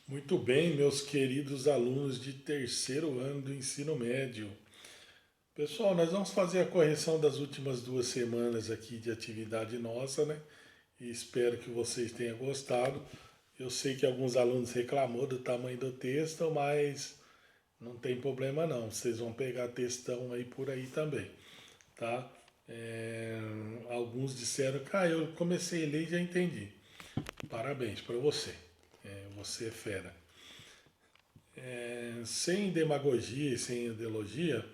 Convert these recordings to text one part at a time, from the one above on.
Muito bem, meus queridos alunos de terceiro ano do ensino médio. Pessoal, nós vamos fazer a correção das últimas 2 semanas aqui de atividade nossa, né? E espero que vocês tenham gostado. Eu sei que alguns alunos reclamou do tamanho do texto, mas não tem problema não. Vocês vão pegar textão aí por aí também, tá? É, alguns disseram que eu comecei a ler e já entendi. Parabéns para você. Você é fera. Sem demagogia e sem ideologia,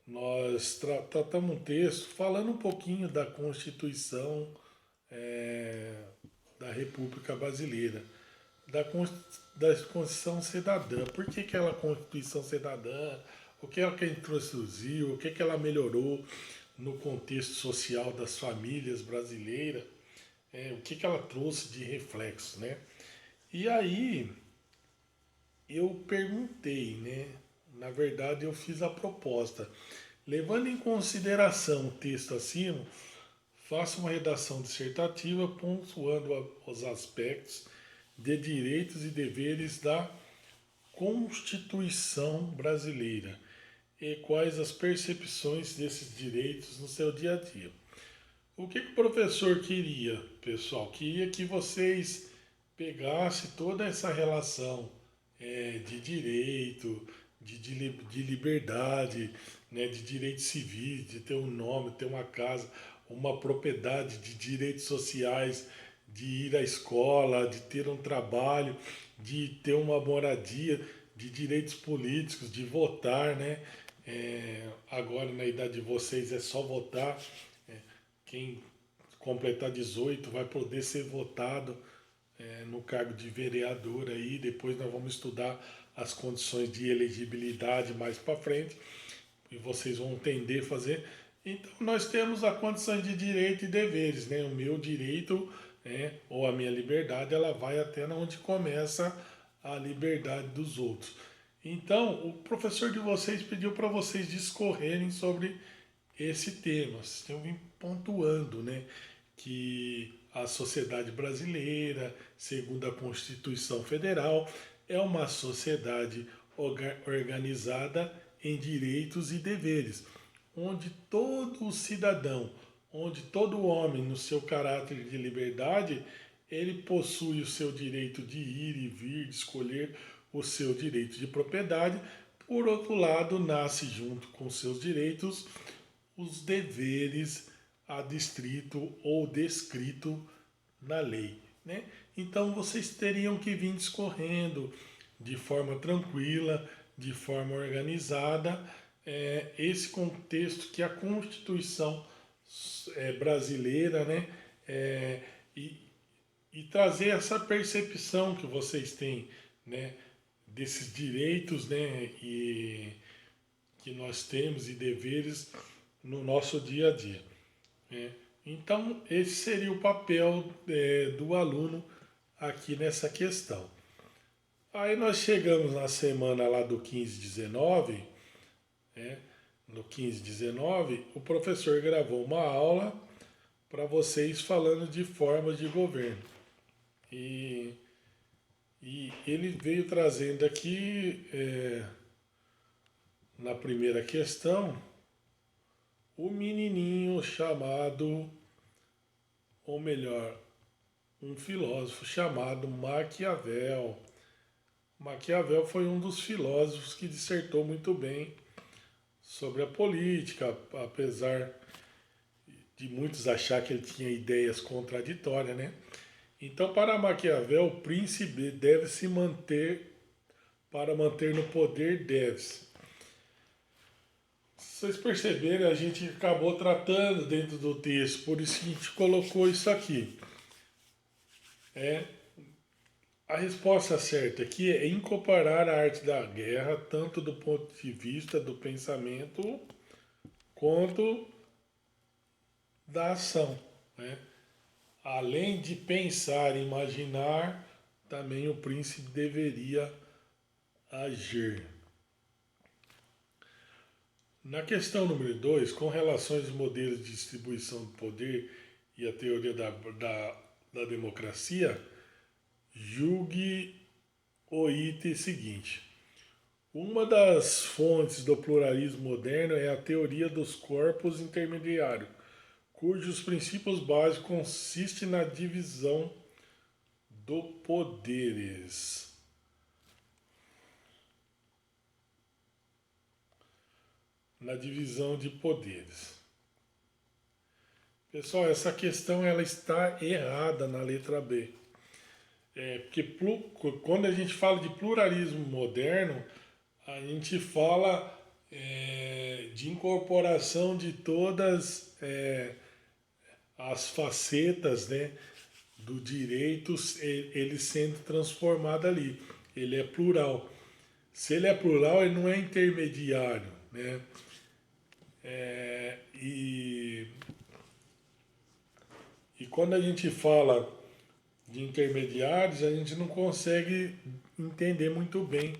nós tratamos um texto falando um pouquinho da Constituição é, da República Brasileira, da, da Constituição Cidadã. Por que, que ela é a Constituição Cidadã? O que ela introduziu? O que, que ela melhorou no contexto social das famílias brasileiras? O que, que ela trouxe de reflexo, né? E aí, eu perguntei, né? Na verdade, eu fiz a proposta. Levando em consideração o texto acima, faça uma redação dissertativa pontuando os aspectos de direitos e deveres da Constituição brasileira e quais as percepções desses direitos no seu dia a dia. O que o professor queria, pessoal? Queria que vocês pegassem toda essa relação de direito, de liberdade, né, de direitos civis, de ter um nome, ter uma casa, uma propriedade, de direitos sociais, de ir à escola, de ter um trabalho, de ter uma moradia, de direitos políticos, de votar, né? Agora na idade de vocês é só votar. Quem completar 18 vai poder ser votado no cargo de vereador aí. Depois nós vamos estudar as condições de elegibilidade mais para frente e vocês vão entender fazer. Então nós temos a condição de direito e deveres, né? O meu direito ou a minha liberdade, ela vai até onde começa a liberdade dos outros. Então, o professor de vocês pediu para vocês discorrerem sobre esse tema. Estão pontuando, né, que a sociedade brasileira, segundo a Constituição Federal, é uma sociedade organizada em direitos e deveres, onde todo cidadão, onde todo homem, no seu caráter de liberdade, ele possui o seu direito de ir e vir, de escolher o seu direito de propriedade. Por outro lado, nasce junto com seus direitos os deveres adstrito ou descrito na lei, né? Então vocês teriam que vir discorrendo de forma tranquila, de forma organizada, esse contexto que a Constituição brasileira, né, é, e, e trazer essa percepção que vocês têm, né, desses direitos, né, e que nós temos e deveres no nosso dia a dia, né? Então, esse seria o papel do aluno aqui nessa questão. Aí nós chegamos na semana lá do 15-19, né? No 15-19, o professor gravou uma aula para vocês falando de formas de governo. E, e ele veio trazendo aqui, na primeira questão, o menininho chamado, ou melhor, um filósofo chamado Maquiavel. Maquiavel foi um dos filósofos que dissertou muito bem sobre a política, apesar de muitos achar que ele tinha ideias contraditórias, né? Então, para Maquiavel, o príncipe deve se manter, para manter no poder, deve-se. Se vocês perceberem, a gente acabou tratando dentro do texto, por isso que a gente colocou isso aqui. A resposta certa aqui é incorporar a arte da guerra, tanto do ponto de vista do pensamento quanto da ação, né? Além de pensar e imaginar, também o príncipe deveria agir. Na questão número 2, com relação aos modelos de distribuição do poder e a teoria da democracia, julgue o item seguinte. Uma das fontes do pluralismo moderno é a teoria dos corpos intermediários, cujos princípios básicos consistem na divisão do poderes. Na divisão de poderes. Pessoal, essa questão ela está errada na letra B. Porque quando a gente fala de pluralismo moderno, a gente fala de incorporação de todas as facetas, né, do direito, ele sendo transformado ali. Ele é plural. Se ele é plural, ele não é intermediário, né? E quando a gente fala de intermediários, a gente não consegue entender muito bem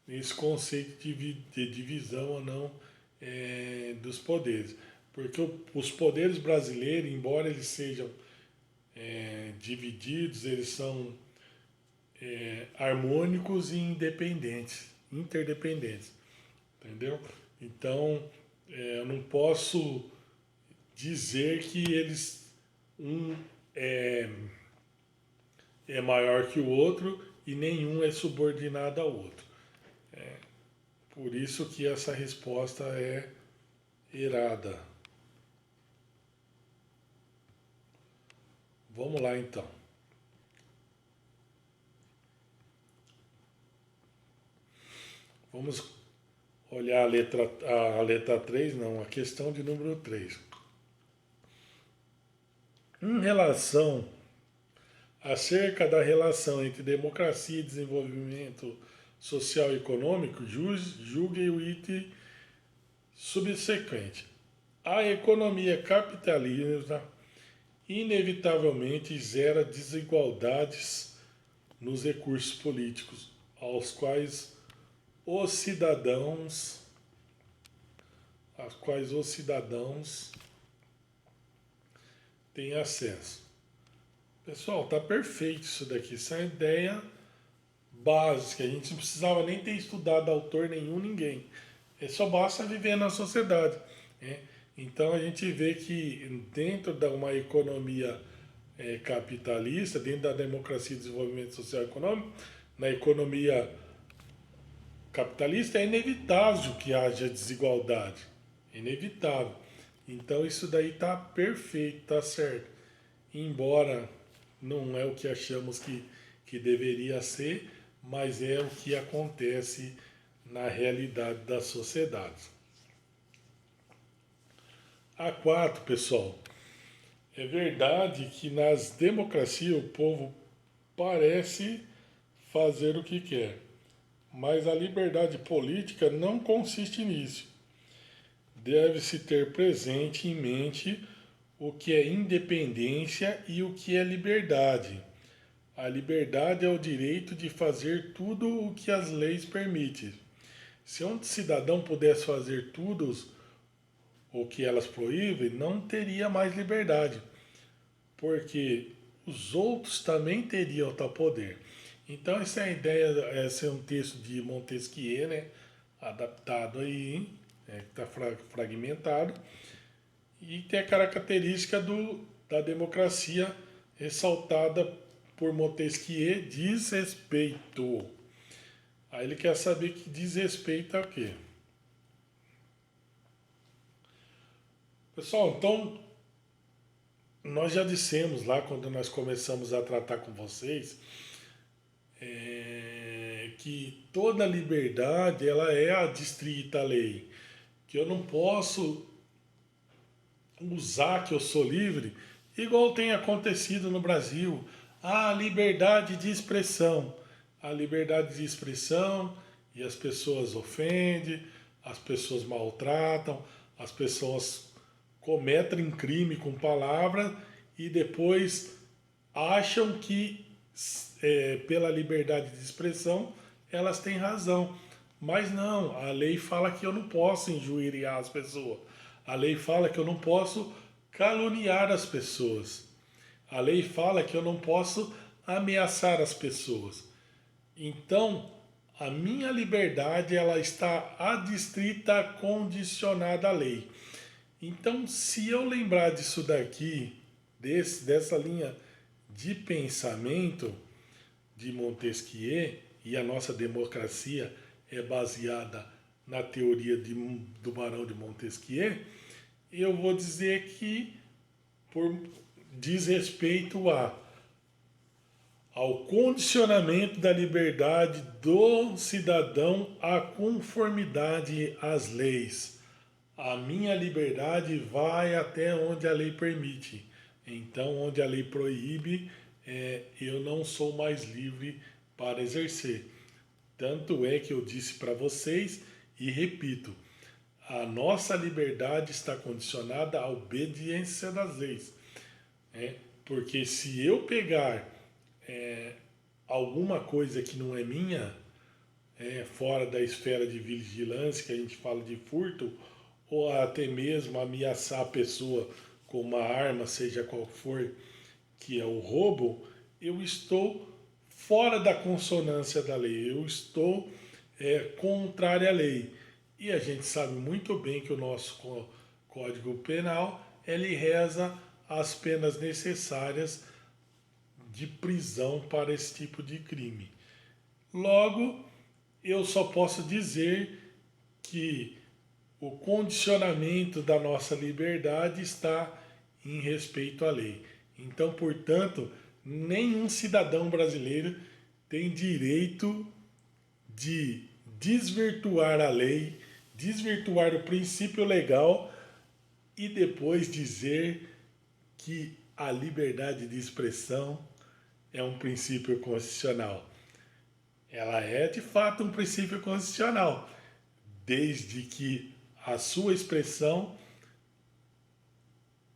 esse conceito de divisão ou não dos poderes. Porque os poderes brasileiros, embora eles sejam divididos, eles são harmônicos e independentes, interdependentes, entendeu? Então, eu não posso dizer que eles um é maior que o outro e nenhum é subordinado ao outro. Por isso que essa resposta é errada. Vamos lá então. Vamos olhar a letra 3, não, a questão de número 3. Em relação acerca da relação entre democracia e desenvolvimento social e econômico, julgue o item subsequente. A economia capitalista inevitavelmente gera desigualdades nos recursos políticos aos quais os cidadãos têm acesso. Pessoal, tá perfeito isso daqui. Essa é a ideia básica. A gente não precisava nem ter estudado autor nenhum, ninguém. Só basta viver na sociedade. Né? Então a gente vê que dentro de uma economia capitalista, dentro da democracia e desenvolvimento social e econômico, na economia capitalista é inevitável que haja desigualdade. É inevitável. Então isso daí tá perfeito, tá certo. Embora não é o que achamos que deveria ser, mas é o que acontece na realidade da sociedade. A 4, pessoal. É verdade que nas democracias o povo parece fazer o que quer, mas a liberdade política não consiste nisso. Deve-se ter presente em mente o que é independência e o que é liberdade. A liberdade é o direito de fazer tudo o que as leis permitem. Se um cidadão pudesse fazer tudo o que elas proíbem, não teria mais liberdade, porque os outros também teriam tal poder. Então essa é a ideia, esse é um texto de Montesquieu, né, adaptado aí, que está fragmentado, e tem a característica da democracia ressaltada por Montesquieu, desrespeito. Aí ele quer saber que desrespeito é o quê? Pessoal, então nós já dissemos lá quando nós começamos a tratar com vocês que toda liberdade ela é adstrita à lei, que eu não posso usar que eu sou livre, igual tem acontecido no Brasil, a liberdade de expressão. A liberdade de expressão e as pessoas ofendem, as pessoas maltratam, as pessoas cometem crime com palavras e depois acham que pela liberdade de expressão elas têm razão. Mas não, a lei fala que eu não posso injuriar as pessoas. A lei fala que eu não posso caluniar as pessoas. A lei fala que eu não posso ameaçar as pessoas. Então, a minha liberdade ela está adstrita, condicionada à lei. Então, se eu lembrar disso daqui, dessa linha de pensamento de Montesquieu, e a nossa democracia é baseada na teoria do Barão de Montesquieu, eu vou dizer que por diz respeito ao condicionamento da liberdade do cidadão à conformidade às leis. A minha liberdade vai até onde a lei permite. Então, onde a lei proíbe, eu não sou mais livre para exercer. Tanto é que eu disse para vocês e repito: a nossa liberdade está condicionada à obediência das leis. Porque se eu pegar alguma coisa que não é minha, fora da esfera de vigilância, que a gente fala de furto, ou até mesmo ameaçar a pessoa com uma arma, seja qual for, que é o roubo, eu estou fora da consonância da lei, eu estou contrário à lei. E a gente sabe muito bem que o nosso Código Penal ele reza as penas necessárias de prisão para esse tipo de crime. Logo, eu só posso dizer que o condicionamento da nossa liberdade está em respeito à lei. Então, portanto, nenhum cidadão brasileiro tem direito de desvirtuar a lei, desvirtuar o princípio legal e depois dizer que a liberdade de expressão é um princípio constitucional. Ela é de fato um princípio constitucional, desde que a sua expressão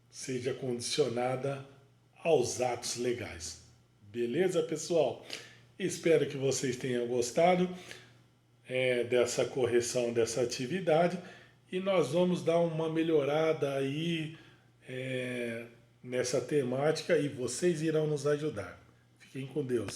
seja condicionada aos atos legais. Beleza, pessoal? Espero que vocês tenham gostado dessa correção dessa atividade e nós vamos dar uma melhorada aí nessa temática e vocês irão nos ajudar. Fiquem com Deus.